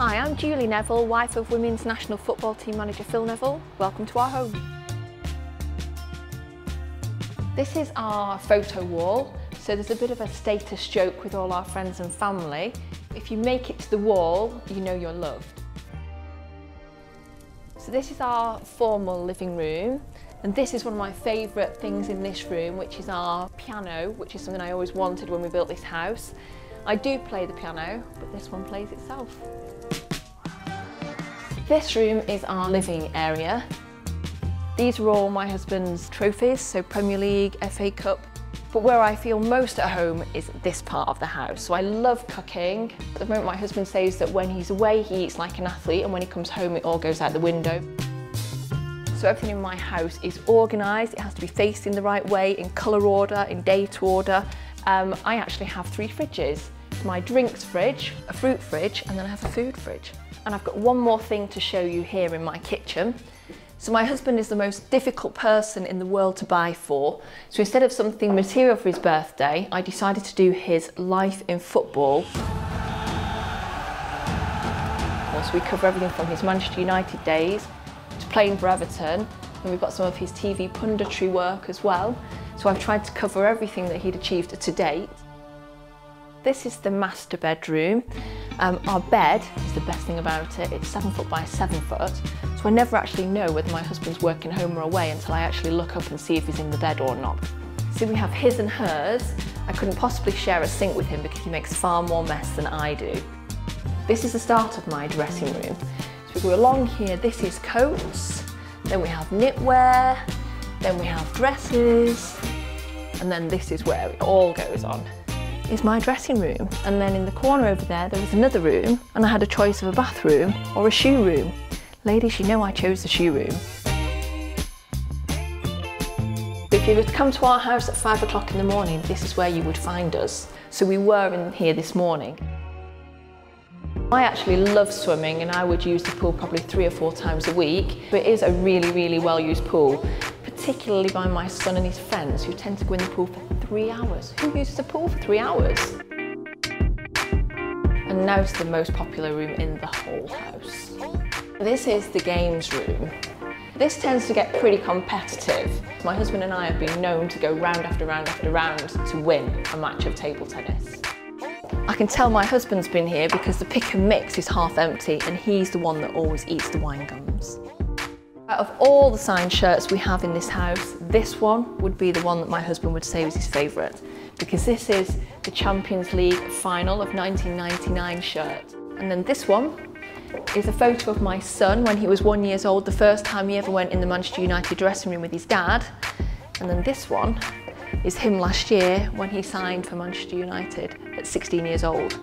Hi, I'm Julie Neville, wife of Women's National Football Team manager Phil Neville. Welcome to our home. This is our photo wall, so there's a bit of a status joke with all our friends and family. If you make it to the wall, you know you're loved. So this is our formal living room, and this is one of my favourite things in this room, which is our piano, which is something I always wanted when we built this house. I do play the piano, but this one plays itself. This room is our living area. These are all my husband's trophies, so Premier League, FA Cup. But where I feel most at home is this part of the house. So I love cooking. At the moment my husband says that when he's away he eats like an athlete, and when he comes home it all goes out the window. So everything in my house is organised. It has to be facing the right way, in colour order, in date order. I actually have 3 fridges. My drinks fridge, a fruit fridge, and then I have a food fridge. And I've got one more thing to show you here in my kitchen. So my husband is the most difficult person in the world to buy for. So instead of something material for his birthday, I decided to do his life in football. So we cover everything from his Manchester United days to playing for Everton. And we've got some of his TV punditry work as well. So I've tried to cover everything that he'd achieved to date. This is the master bedroom. Our bed is the best thing about it. It's 7 foot by 7 foot. So I never actually know whether my husband's working home or away until I actually look up and see if he's in the bed or not. So we have his and hers. I couldn't possibly share a sink with him because he makes far more mess than I do. This is the start of my dressing room. So we go along here, this is coats, then we have knitwear, then we have dresses, and then this is where it all goes on. Is my dressing room, and then in the corner over there was another room, and I had a choice of a bathroom or a shoe room. Ladies, you know I chose the shoe room. If you were to come to our house at 5 o'clock in the morning, this is where you would find us. So we were in here this morning. I actually love swimming, and I would use the pool probably 3 or 4 times a week. But it is a really well used pool, particularly by my son and his friends who tend to go in the pool for 3 hours. Who uses a pool for 3 hours? And now it's the most popular room in the whole house. This is the games room. This tends to get pretty competitive. My husband and I have been known to go round after round after round to win a match of table tennis. I can tell my husband's been here because the pick and mix is half empty, and he's the one that always eats the wine gums. Out of all the signed shirts we have in this house, this one would be the one that my husband would say was his favourite, because this is the Champions League final of 1999 shirt. And then this one is a photo of my son when he was 1 year old, the first time he ever went in the Manchester United dressing room with his dad. And then this one is him last year when he signed for Manchester United at 16 years old.